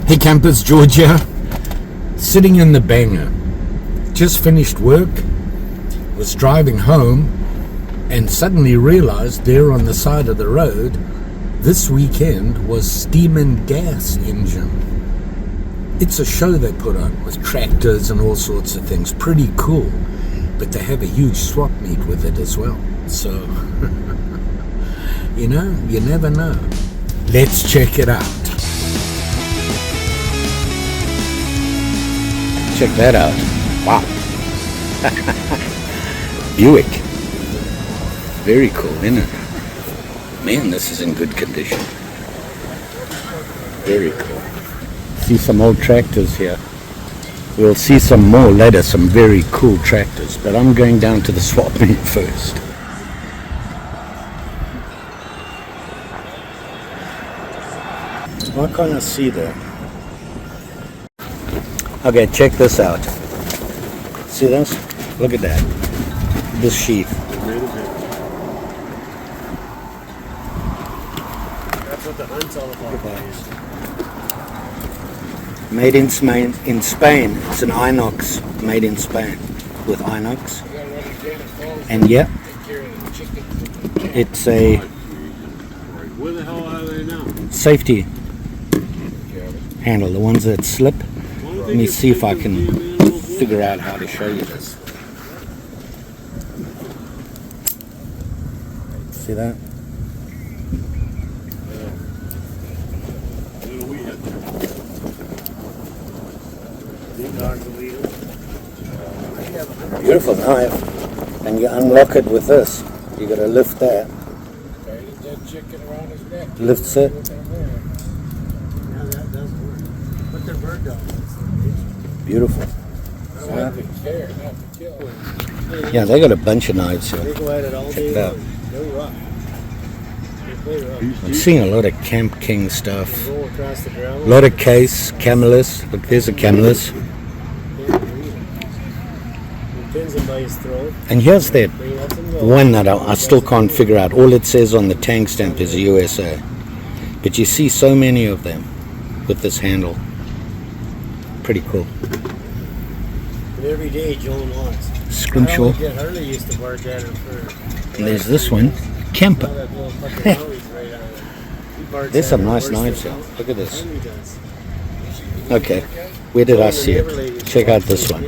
Hey campers, George here. Sitting in the banger. Just finished work, was driving home, and suddenly realized there on the side of the road, this weekend was Steam and Gas Engine. It's a show they put on with tractors and all sorts of things. Pretty cool. But they have a huge swap meet with it as well. So, you know, you never know. Let's check it out. Check that out. Wow. Buick. Very cool, isn't it? Man, this is in good condition. Very cool. See some old tractors here. We'll see some more later, some very cool tractors. But I'm going down to the swap meet first. I can't see that. Okay, check this out. See this? Look at that. This sheath. That's what the hunt's all about. Made in Spain. It's an inox made in Spain with inox. And yeah, it's a Where the hell are they now? safety handle, the ones that slip. Let me see if I can figure out how to show you this. See that? Beautiful knife. And you unlock it with this. You gotta lift that. Lifts it. Beautiful. Yeah, they got a bunch of knives here. Check it out. I'm seeing a lot of Camp King stuff. A lot of case, Camelus. Look, there's a Camelus. And here's that one that I still can't figure out. All it says on the tank stamp is USA. But you see so many of them with this handle. Pretty cool. Every day Joan wants. Scrimshaw. Harley used to work at it for. And there's this one, Kemper. There's some nice knives here. Look at this. Okay, where did I see it? Check out this one.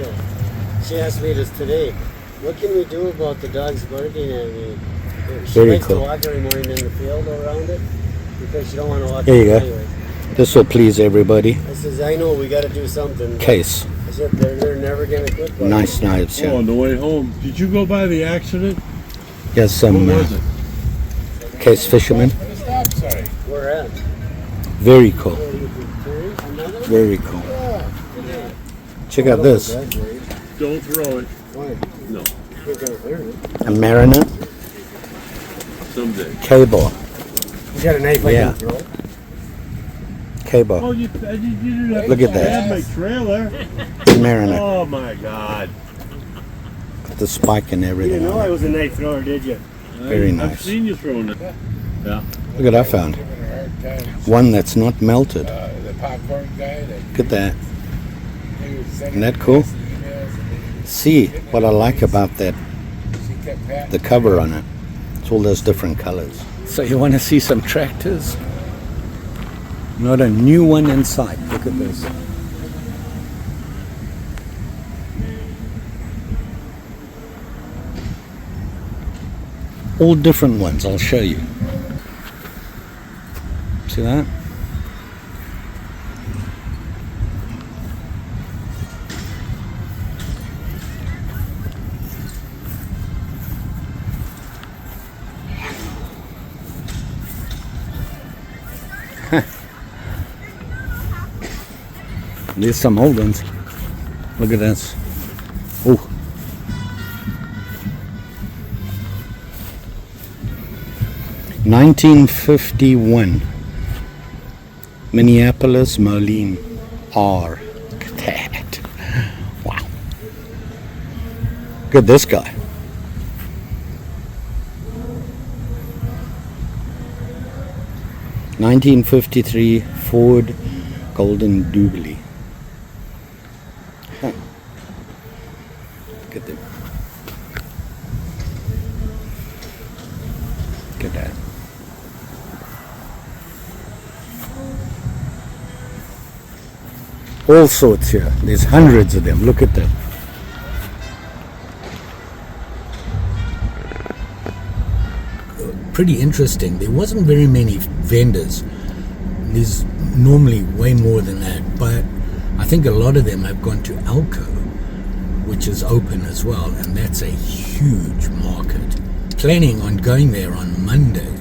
She asked me this today. What can we do about the dogs barking at me? She Very likes cool. to walk every morning in the field around it because she don't want to walk. There you go. Anyway. This will please everybody. I says, I know we got to do something. Case. I said, they're never going to quit. Barking. Nice knives Oh, here. on the way home. Did you go by the accident? Here's some What was it? Case Fisherman. Where at? Very cool. Very cool. Check out this. Don't throw it. No. A Mariner Someday. K-bar. You got a knife I Yeah. can throw? K-bar. Oh, you didn't have Look at to that. have my trailer. Mariner. Oh my God. The spike and You everything. didn't know on I it. was a knife thrower, did you? Very I've nice. seen you throwing it. Yeah. Look what I found. One that's not melted. Look at that. Isn't that cool? See what I like about that, the cover on it. It's all those different colors. So you want to see some tractors? Not a new one in sight. Look at this. All different ones, I'll show you. See that? There's some old ones. Look at this. Oh. $1951. Minneapolis Moline R. Look at that. Wow. Look at this guy. $1953 Ford Golden Doobly. Huh. Look at them. Look at that. All sorts here. There's hundreds of them. Look at them. Pretty interesting. There wasn't very many vendors. There's normally way more than that, but I think a lot of them have gone to Elko, which is open as well, and that's a huge market. Planning on going there on Monday.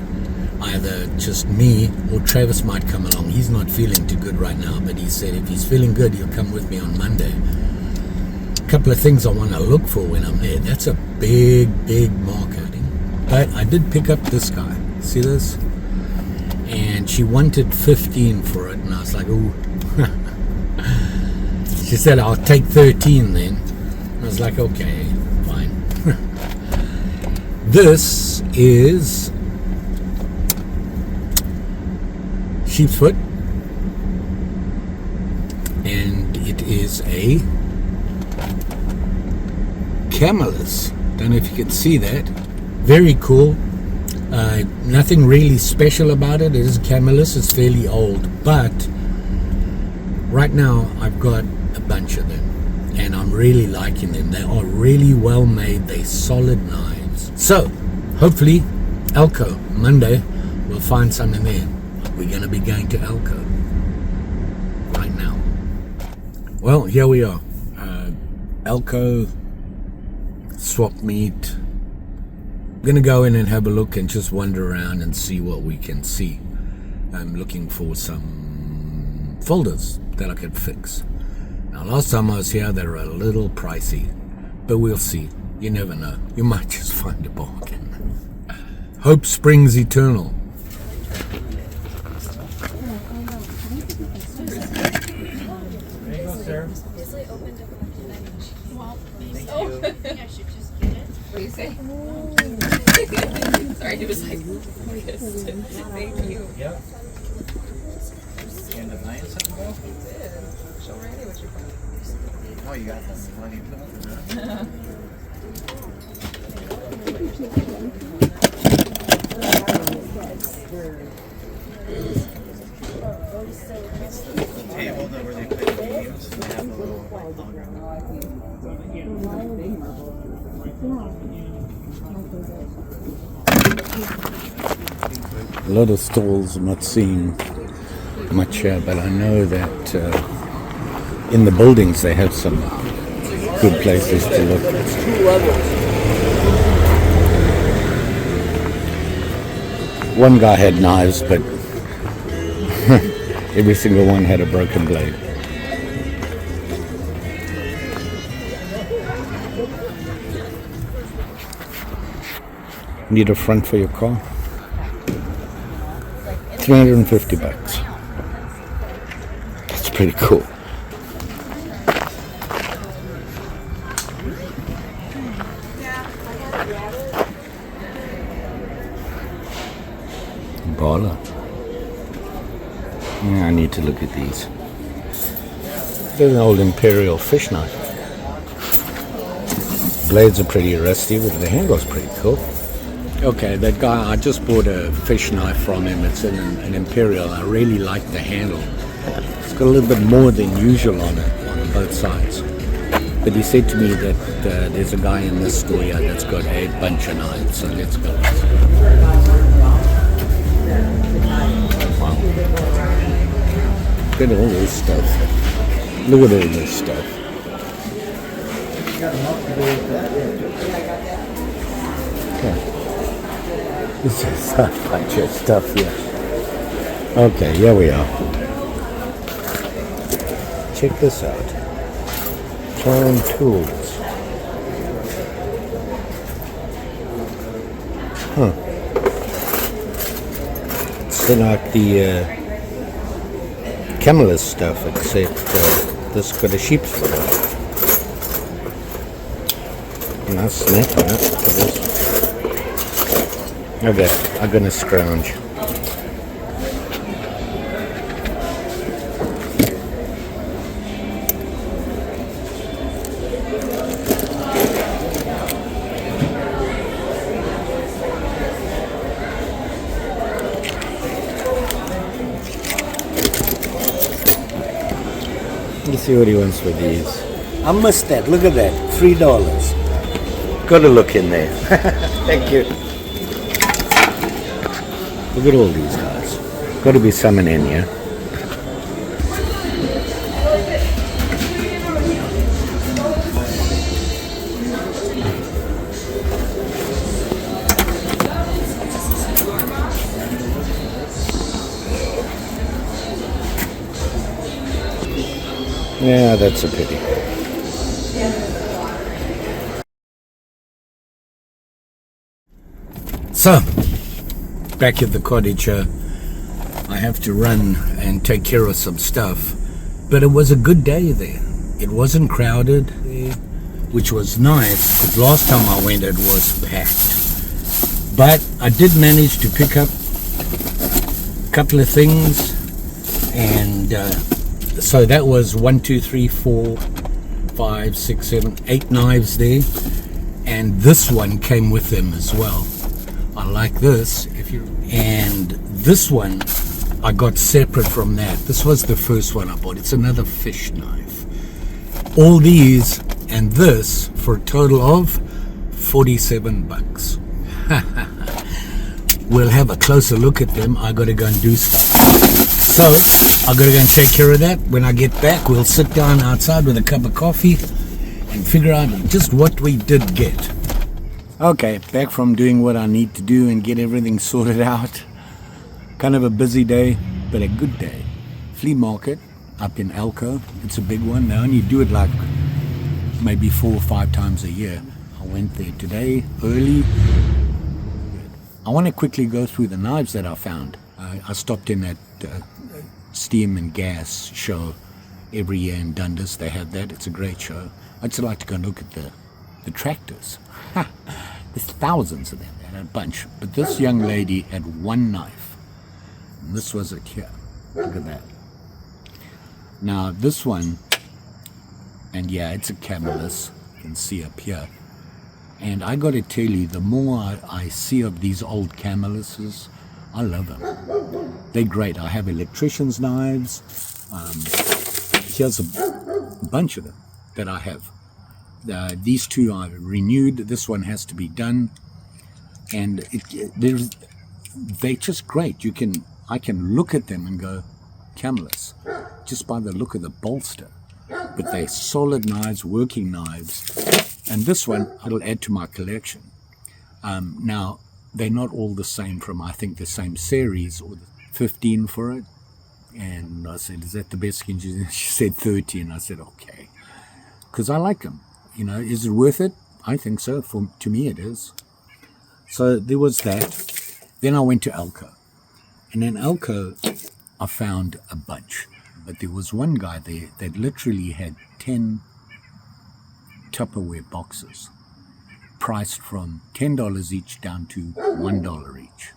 Either just me or Travis might come along. He's not feeling too good right now, but he said if he's feeling good, he'll come with me on Monday. A couple of things I want to look for when I'm there. That's a big market. But I did pick up this guy. See this? And she wanted 15 for it, and I was like, ooh. She said, I'll take 13 then. I was like, okay, fine. This is sheep's foot, and it is a camelus. Don't know if you can see that. Very cool. Nothing really special about it. It is a camelus. It's fairly old, but right now I've got a bunch of them, and I'm really liking them. They are really well made. They're solid knives. So hopefully Elko Monday we'll find something there. We're going to be going to Elko right now. Well, here we are. Elko swap meet. I'm going to go in and have a look and just wander around and see what we can see. I'm looking for some folders that I could fix. Now, last time I was here, they were a little pricey, but we'll see. You never know. You might just find a bargain. Hope springs eternal. What do you say? Sorry, he was like, thank you. Yep. You end up buying something, though? He did. Show Randy what you bought. Oh, you got plenty of table where they play games and have a little A lot of stalls. I'm not seeing much here, but I know that in the buildings they have some good places to look. One guy had knives, but every single one had a broken blade. Need a front for your car? $350. That's pretty cool. Baller. Yeah, I need to look at these. There's an old Imperial fish knife. Blades are pretty rusty, but the handle's pretty cool. Okay, that guy, I just bought a fish knife from him. It's an Imperial. I really like the handle. It's got a little bit more than usual on it, on both sides. But he said to me that there's a guy in this store here that's got a bunch of knives, so let's go. Wow. Look at all this stuff. Look at all this stuff. Okay. This is a bunch of stuff here. Okay, here we are. Check this out. Turn tools. Huh. It's like the camelus stuff, except this got a sheep's foot on it. Nice snap on it for this. Okay, I'm gonna scrounge. Let's see what he wants for these. I missed that. Look at that. $3. Got to look in there. Thank you. Look at all these guys. Got to be something in here. Yeah, that's a pity. So, back at the cottage, I have to run and take care of some stuff. But it was a good day there. It wasn't crowded there, which was nice, because last time I went it was packed. But I did manage to pick up a couple of things, and so that was 1, 2, 3, 4, 5, 6, 7, 8 knives there, and this one came with them as well. I like this. And this one I got separate from that. This was the first one I bought. It's another fish knife. All these and this for a total of $47. We'll have a closer look at them. I got to go and do stuff. So I got to go and take care of that. When I get back, we'll sit down outside with a cup of coffee and figure out just what we did get. Okay, back from doing what I need to do and get everything sorted out. Kind of a busy day, but a good day. Flea market up in Elko. It's a big one. They only do it like maybe 4 or 5 times a year. I went there today early. I want to quickly go through the knives that I found. I stopped in at Steam and Gas show every year in Dundas. They have that. It's a great show. I'd just like to go and look at the tractors. There's thousands of them. They had a bunch. But this young lady had one knife. And this was it here. Look at that. Now this one, and yeah, it's a Camelus. You can see up here. And I got to tell you, the more I see of these old Cameluses, I love them. They're great. I have electrician's knives. Here's a bunch of them that I have. These two are renewed. This one has to be done, and they're just great. I can look at them and go, Camelus, just by the look of the bolster. But they're solid knives, working knives. And this one, it'll add to my collection. Now, they're not all the same from, I think, the same series, or 15 for it. And I said, is that the best? She said 30, and I said, okay. Because I like them. You know, is it worth it? I think so. To me, it is. So there was that. Then I went to Elko. And in Elko, I found a bunch. But there was one guy there that literally had 10 Tupperware boxes, priced from $10 each down to $1 each.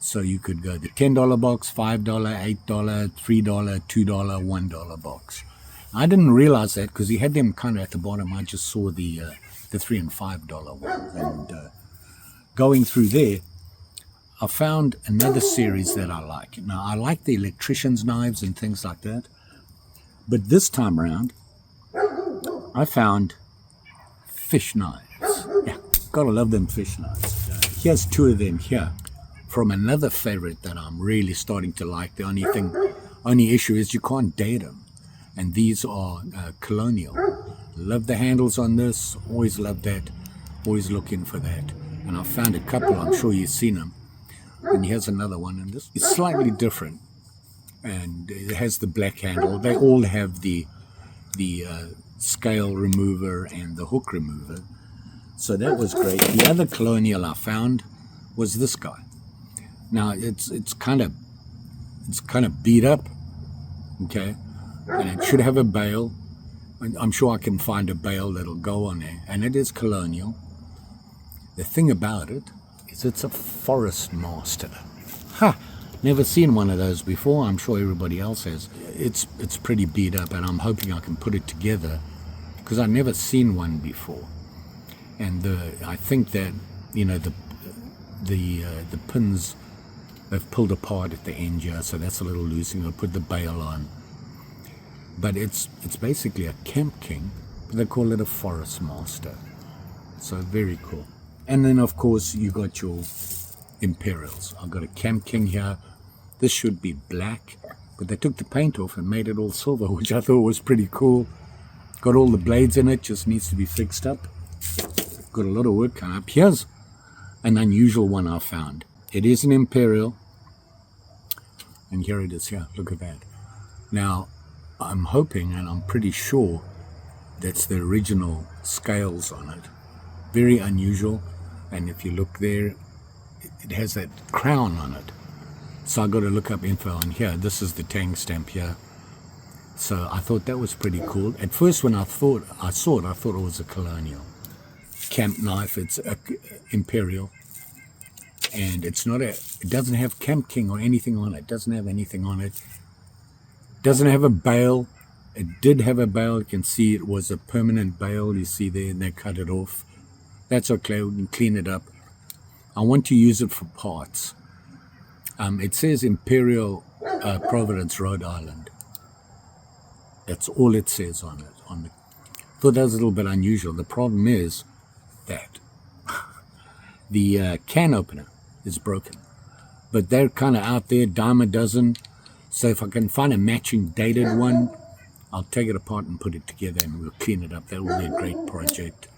So you could go the $10 box, $5, $8, $3, $2, $1 box. I didn't realize that because he had them kind of at the bottom. I just saw the $3 and $5 ones. And going through there, I found another series that I like. Now, I like the electrician's knives and things like that. But this time around, I found fish knives. Yeah, gotta love them fish knives. Here's 2 of them here from another favorite that I'm really starting to like. The only issue is you can't date them. And these are Colonial. Love the handles on this. Always love that. Always looking for that. And I found a couple. I'm sure you've seen them. And here's another one. And this is slightly different. And it has the black handle. They all have the scale remover and the hook remover. So that was great. The other Colonial I found was this guy. Now it's kind of beat up. Okay. And it should have a bail. I'm sure I can find a bail that'll go on there. And it is Colonial. The thing about it is it's a Forest Master. Ha! Never seen one of those before. I'm sure everybody else has. It's pretty beat up, and I'm hoping I can put it together because I've never seen one before. And I think that, you know, the pins, they've pulled apart at the end here, so that's a little loose. And I'll put the bail on. but it's basically a Camp King, but they call it a Forest Master. So very cool. And then of course you got your Imperials. I've got a Camp King here. This should be black, but they took the paint off and made it all silver, which I thought was pretty cool. Got all the blades in it, just needs to be fixed up. Got a lot of work coming up. Here's an unusual one I found. It is an Imperial, and here it is here. Look at that. Now, I'm hoping and I'm pretty sure that's the original scales on it. Very unusual, and if you look there, it has that crown on it. So I got to look up info on here. This is the tang stamp here. So I thought that was pretty cool. At first when I saw it, I thought it was a Colonial camp knife. It's a Imperial, and it doesn't have Camp King or anything on it. It doesn't have anything on it. Doesn't have a bail. It did have a bail. You can see it was a permanent bail. You see there, and they cut it off. That's okay. We can clean it up. I want to use it for parts. It says Imperial, Providence, Rhode Island. That's all it says on it. Thought that was a little bit unusual. The problem is that the can opener is broken, but they're kind of out there, dime a dozen. So if I can find a matching dated one, I'll take it apart and put it together, and we'll clean it up. That will be a great project.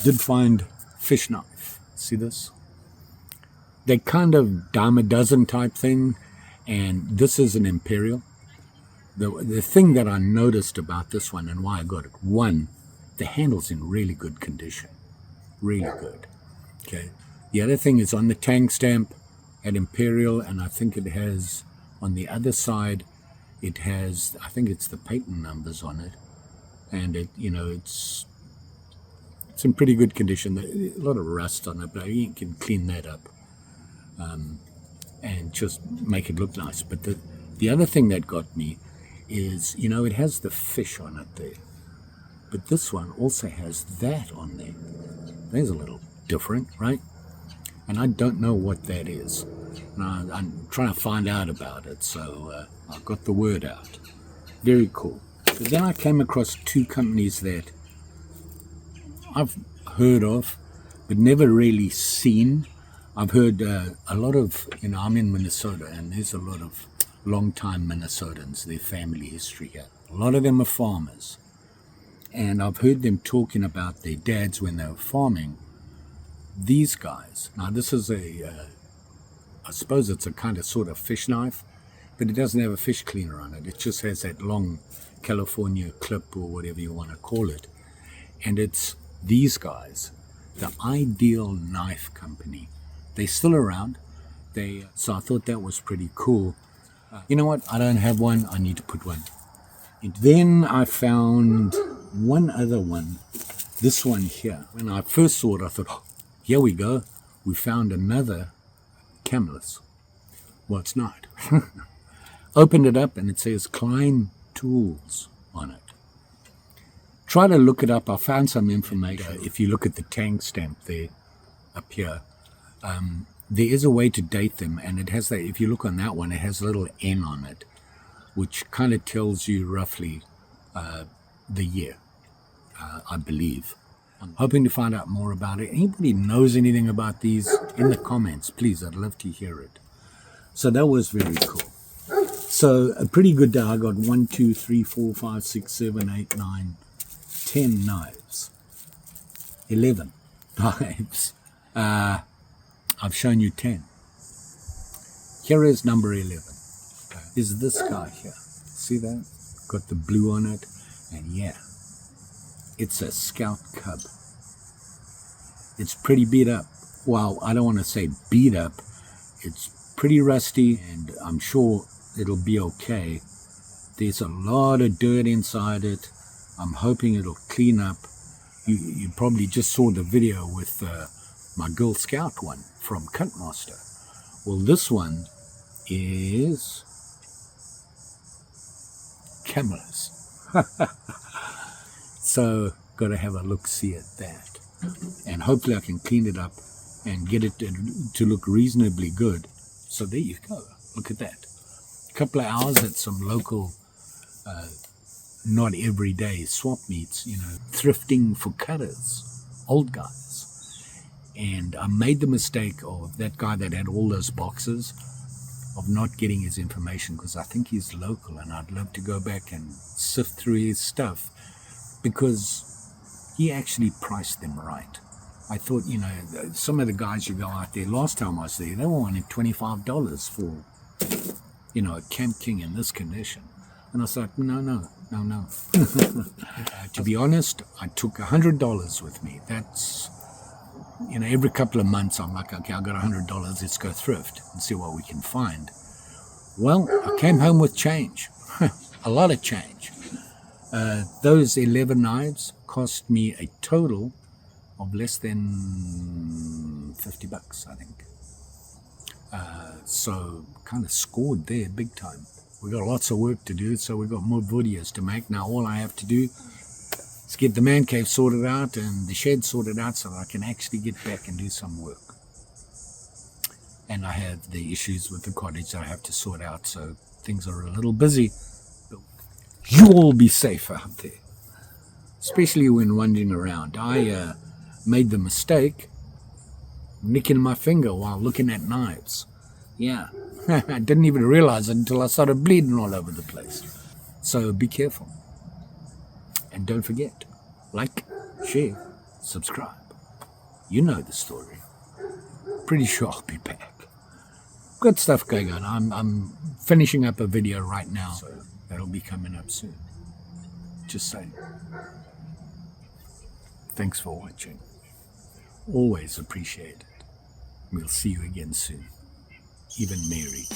Did find fish knife. See this? They're kind of dime a dozen type thing, and this is an Imperial. The thing that I noticed about this one and why I got it, one, the handle's in really good condition. Really good. Okay. The other thing is on the tang stamp at Imperial, and I think it has on the other side, it has, I think it's the patent numbers on it, and it's in pretty good condition. A lot of rust on it, but you can clean that up and just make it look nice. But the other thing that got me is, it has the fish on it there, but this one also has that on there. There's a little different, right? And I don't know what that is. And I'm trying to find out about it, so I got the word out. Very cool. But then I came across two companies that I've heard of, but never really seen. I've heard a lot of, I'm in Minnesota, and there's a lot of long-time Minnesotans, their family history here. A lot of them are farmers. And I've heard them talking about their dads when they were farming. These guys, now this is I suppose it's a kind of sort of fish knife, but it doesn't have a fish cleaner on it. It just has that long California clip or whatever you want to call it. And it's these guys, the Ideal Knife Company. They're still around. So I thought that was pretty cool. You know what? I don't have one. I need to put one. And then I found one other one. This one here. When I first saw it, I thought, here we go. We found another Camelus. Well, it's not. Opened it up and it says Klein Tools on it. Try to look it up. I found some information. If you look at the tang stamp there, up here, there is a way to date them, and it has that. If you look on that one, it has a little N on it, which kind of tells you roughly the year, I believe. I'm hoping to find out more about it. Anybody knows anything about these, in the comments, please, I'd love to hear it. So that was very cool. So a pretty good day. I got 1, 2, 3, 4, 5, 6, 7, 8, 9, 10 knives. 11 knives. I've shown you 10. Here is number 11. Is this guy here. See that? Got the blue on it. And yeah, it's a Scout Cub. It's pretty beat up. Well, I don't want to say beat up. It's pretty rusty, and I'm sure it'll be okay. There's a lot of dirt inside it. I'm hoping it'll clean up. You probably just saw the video with my Girl Scout one from Cutmaster. Well, this one is Camelus. So, got to have a look-see at that. And hopefully I can clean it up and get it to look reasonably good. So there you go. Look at that. A couple of hours at some local not everyday swap meets, thrifting for cutters, old guys. And I made the mistake of that guy that had all those boxes of not getting his information, because I think he's local and I'd love to go back and sift through his stuff, because he actually priced them right. I thought, some of the guys you go out there, last time I was there, they were wanting $25 for, a Camp King in this condition. And I was like, no. To be honest, I took $100 with me. That's, every couple of months I'm like, okay, I got $100, let's go thrift and see what we can find. Well, I came home with change, a lot of change. Those 11 knives cost me a total of less than $50, I think. So kind of scored there big time. We got lots of work to do, so we got more videos to make. Now all I have to do is get the man cave sorted out and the shed sorted out so that I can actually get back and do some work. And I have the issues with the cottage that I have to sort out, so things are a little busy. But you all be safe out there, especially when wandering around. I made the mistake nicking my finger while looking at knives. Yeah, I didn't even realize it until I started bleeding all over the place. So be careful. And don't forget, like, share, subscribe. You know the story. Pretty sure I'll be back. Good stuff going on. I'm finishing up a video right now, so that'll be coming up soon. Just saying. Thanks for watching. Always appreciate it. We'll see you again soon. Even Mary.